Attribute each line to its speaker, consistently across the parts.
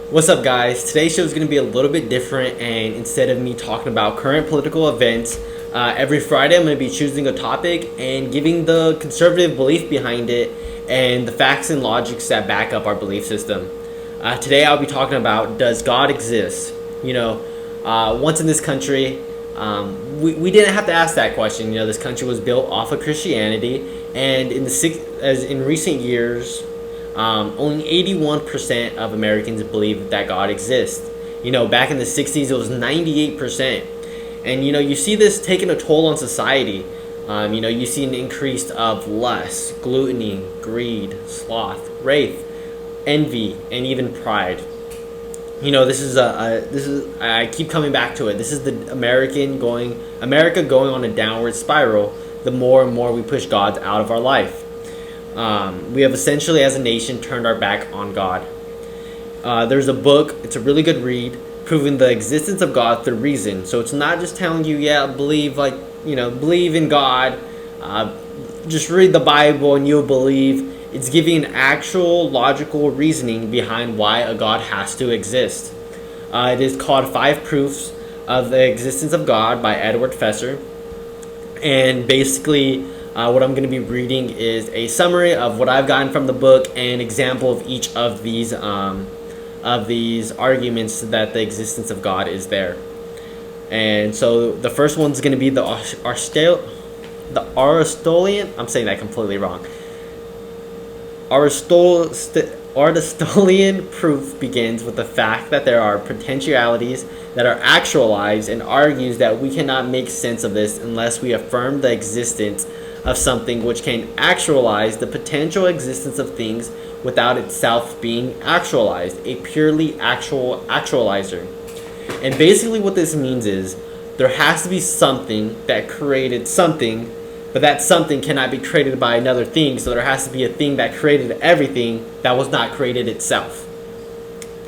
Speaker 1: What's up, guys? Today's show is going to be a little bit different, and instead of me talking about current political events, every Friday I'm going to be choosing a topic and giving the conservative belief behind it and the facts and logics that back up our belief system. Today I'll be talking about, does God exist? Once in this country, we didn't have to ask that question. This country was built off of Christianity, and in recent years, only 81% of Americans believe that God exists. Back in the 60s, it was 98%. And, you see this taking a toll on society. You see an increase of lust, gluttony, greed, sloth, wrath, envy, and even pride. I keep coming back to it. This is the America going on a downward spiral the more and more we push God out of our life. We have essentially, as a nation, turned our back on God. There's a book, it's a really good read, proving the existence of God through reason. So it's not just telling you, believe in God, just read the Bible and you'll believe. It's giving actual logical reasoning behind why a God has to exist. It is called 5 Proofs of the Existence of God by Edward Fesser. And basically, what I'm going to be reading is a summary of what I've gotten from the book and example of each of these arguments that the existence of God is there. And so the first one's going to be the Aristotelian. I'm saying that completely wrong. Aristotelian proof begins with the fact that there are potentialities that are actualized, and argues that we cannot make sense of this unless we affirm the existence of something which can actualize the potential existence of things without itself being actualized, a purely actual actualizer. And basically what this means is there has to be something that created something, but that something cannot be created by another thing, so there has to be a thing that created everything that was not created itself.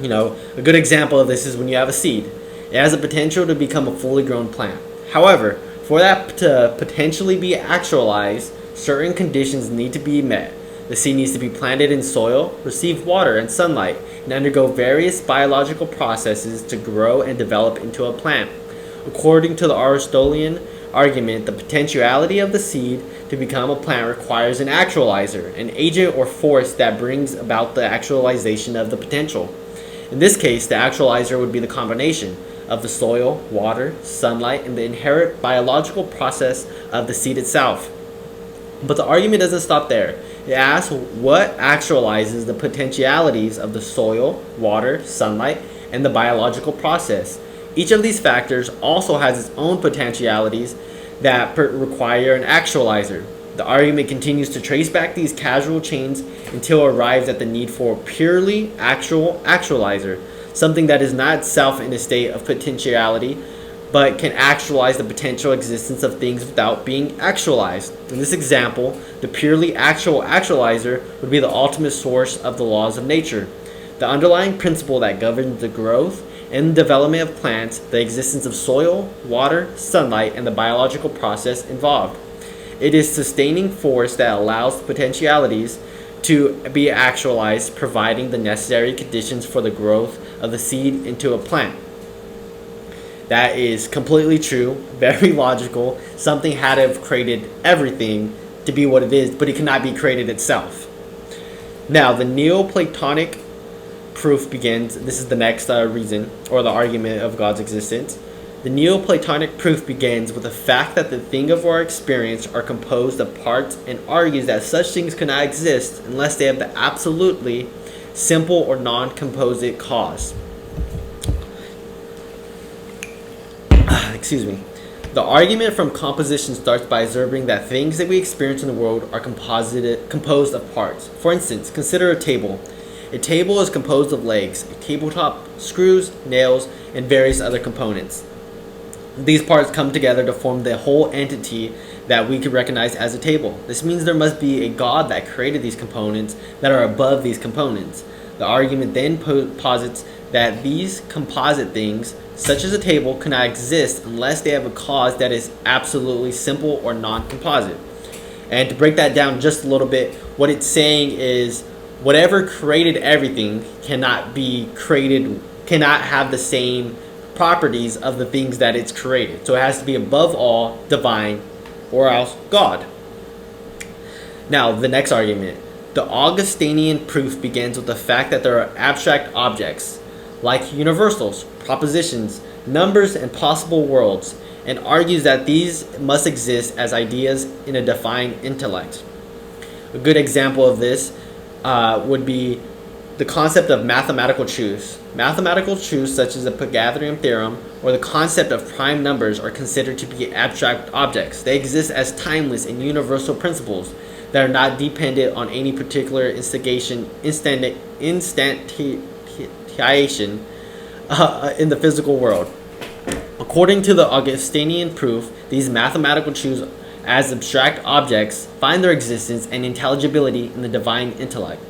Speaker 1: A good example of this is when you have a seed. It has the potential to become a fully grown plant. However, for that to potentially be actualized, certain conditions need to be met. The seed needs to be planted in soil, receive water and sunlight, and undergo various biological processes to grow and develop into a plant. According to the Aristotelian argument, the potentiality of the seed to become a plant requires an actualizer, an agent or force that brings about the actualization of the potential. In this case, the actualizer would be the combination of the soil, water, sunlight, and the inherent biological process of the seed itself. But the argument doesn't stop there. It asks what actualizes the potentialities of the soil, water, sunlight, and the biological process. Each of these factors also has its own potentialities that require an actualizer. The argument continues to trace back these causal chains until it arrives at the need for a purely actual actualizer, something that is not itself in a state of potentiality, but can actualize the potential existence of things without being actualized. In this example, the purely actual actualizer would be the ultimate source of the laws of nature, the underlying principle that governs the growth and development of plants, the existence of soil, water, sunlight, and the biological process involved. It is sustaining force that allows the potentialities to be actualized, providing the necessary conditions for the growth of the seed into a plant. That is completely true, very logical. Something had to have created everything to be what it is, but it cannot be created itself. Now, the Neoplatonic proof begins. This is the next reason, or the argument of God's existence. The Neoplatonic proof begins with the fact that the things of our experience are composed of parts, and argues that such things cannot exist unless they have the absolutely simple or non-composite cause. Excuse me. The argument from composition starts by observing that things that we experience in the world are composed of parts. For instance, consider a table. A table is composed of legs, a tabletop, screws, nails, and various other components. These parts come together to form the whole entity that we can recognize as a table. This means there must be a God that created these components that are above these components. The argument then posits that these composite things, such as a table, cannot exist unless they have a cause that is absolutely simple or non-composite. And to break that down just a little bit, what it's saying is Whatever created everything cannot have the same properties of the things that it's created. So it has to be above all divine, or else God. Now, the next argument. The Augustinian proof begins with the fact that there are abstract objects, like universals, propositions, numbers, and possible worlds, and argues that these must exist as ideas in a defined intellect. A good example of this would be the concept of mathematical truths. Mathematical truths such as the Pythagorean theorem or the concept of prime numbers are considered to be abstract objects. They exist as timeless and universal principles that are not dependent on any particular instantiation in the physical world. According to the Augustinian proof, these mathematical truths as abstract objects find their existence and intelligibility in the divine intellect.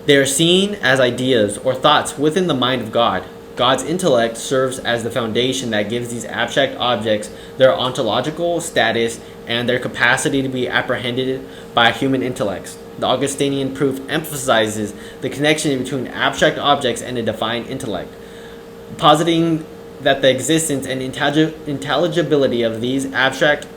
Speaker 1: They are seen as ideas or thoughts within the mind of God. God's intellect serves as the foundation that gives these abstract objects their ontological status and their capacity to be apprehended by human intellects. The Augustinian proof emphasizes the connection between abstract objects and a divine intellect, positing that the existence and intelligibility of these abstract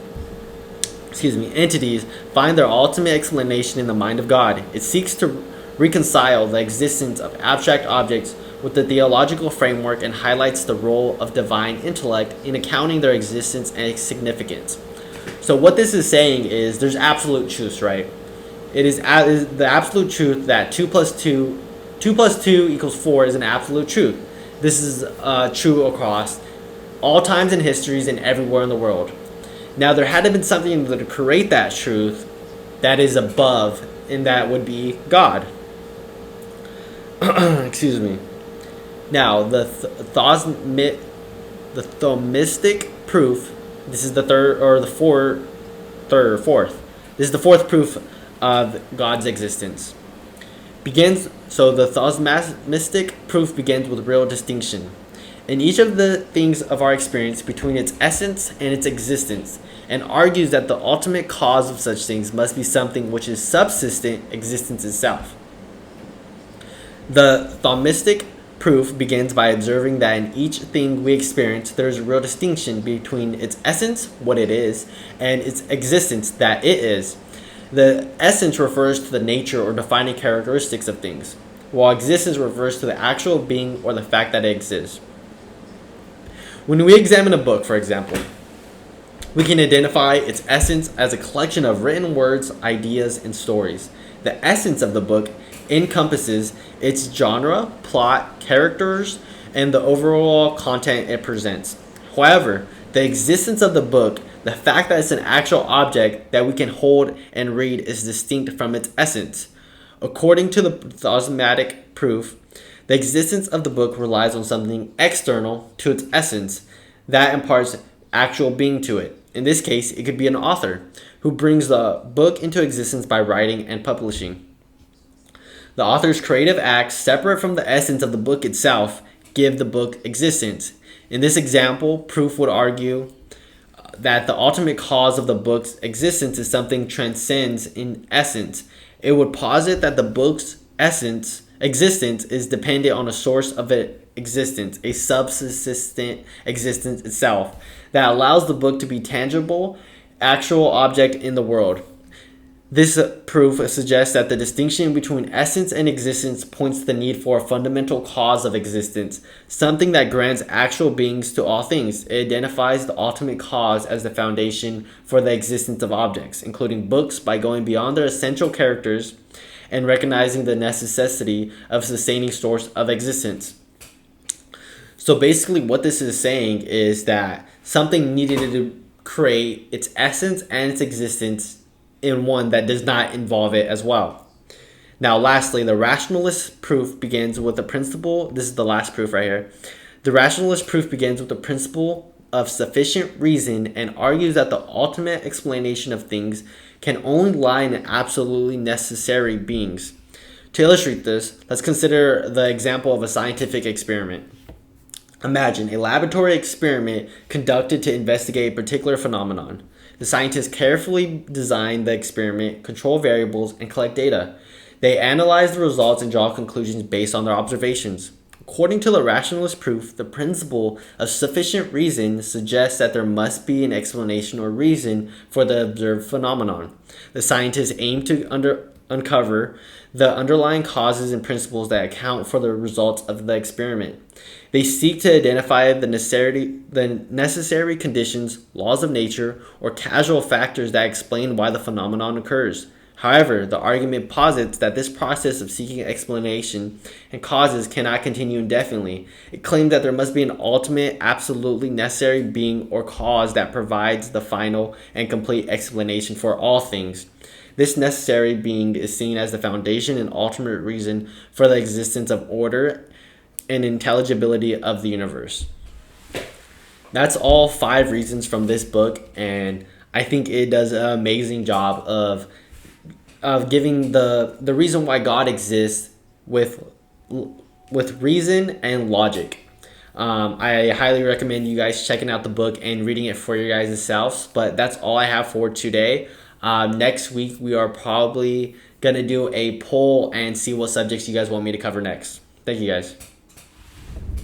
Speaker 1: entities find their ultimate explanation in the mind of God. It seeks to reconcile the existence of abstract objects with the theological framework and highlights the role of divine intellect in accounting their existence and significance. So what this is saying is there's absolute truths, right? It is the absolute truth that 2 plus 2 equals 4 is an absolute truth. This is true across all times and histories and everywhere in the world. Now, there had to be something to create that truth that is above, and that would be God. Excuse me. Now, the Thomistic proof. This is the fourth. This is the fourth proof of God's existence. So the Thomistic proof begins with real distinction in each of the things of our experience between its essence and its existence, and argues that the ultimate cause of such things must be something which is subsistent existence itself. The Thomistic proof begins by observing that in each thing we experience there is a real distinction between its essence, what it is, and its existence, that it is. The essence refers to the nature or defining characteristics of things, while existence refers to the actual being or the fact that it exists. When we examine a book, for example, we can identify its essence as a collection of written words, ideas, and stories. The essence of the book encompasses its genre, plot, characters, and the overall content it presents. However, the existence of the book, the fact that it's an actual object that we can hold and read, is distinct from its essence. According to the Thomistic proof, the existence of the book relies on something external to its essence that imparts actual being to it. In this case, it could be an author who brings the book into existence by writing and publishing. The author's creative acts, separate from the essence of the book itself, give the book existence. In this example, proof would argue that the ultimate cause of the book's existence is something transcends in essence. It would posit that the book's existence is dependent on a source of existence, a subsistent existence itself, that allows the book to be tangible, actual object in the world. This proof suggests that the distinction between essence and existence points to the need for a fundamental cause of existence, something that grants actual beings to all things. It identifies the ultimate cause as the foundation for the existence of objects, including books, by going beyond their essential characters and recognizing the necessity of sustaining source of existence. So basically what this is saying is that something needed to create its essence and its existence in one that does not involve it as well. Now, lastly, the rationalist proof begins with the principle. This is the last proof right here. The rationalist proof begins with the principle of sufficient reason and argues that the ultimate explanation of things can only lie in absolutely necessary beings. To illustrate this, let's consider the example of a scientific experiment. Imagine a laboratory experiment conducted to investigate a particular phenomenon. The scientists carefully design the experiment, control variables, and collect data. They analyze the results and draw conclusions based on their observations. According to the rationalist proof, the principle of sufficient reason suggests that there must be an explanation or reason for the observed phenomenon. The scientists aim to uncover the underlying causes and principles that account for the results of the experiment. They seek to identify the necessary conditions, laws of nature, or causal factors that explain why the phenomenon occurs. However, the argument posits that this process of seeking explanation and causes cannot continue indefinitely. It claims that there must be an ultimate, absolutely necessary being or cause that provides the final and complete explanation for all things. This necessary being is seen as the foundation and ultimate reason for the existence of order and intelligibility of the universe. That's all 5 reasons from this book, and I think it does an amazing job of giving the reason why God exists with reason and logic. I highly recommend you guys checking out the book and reading it for your guys' selves. But that's all I have for today. Next week, we are probably going to do a poll and see what subjects you guys want me to cover next. Thank you, guys.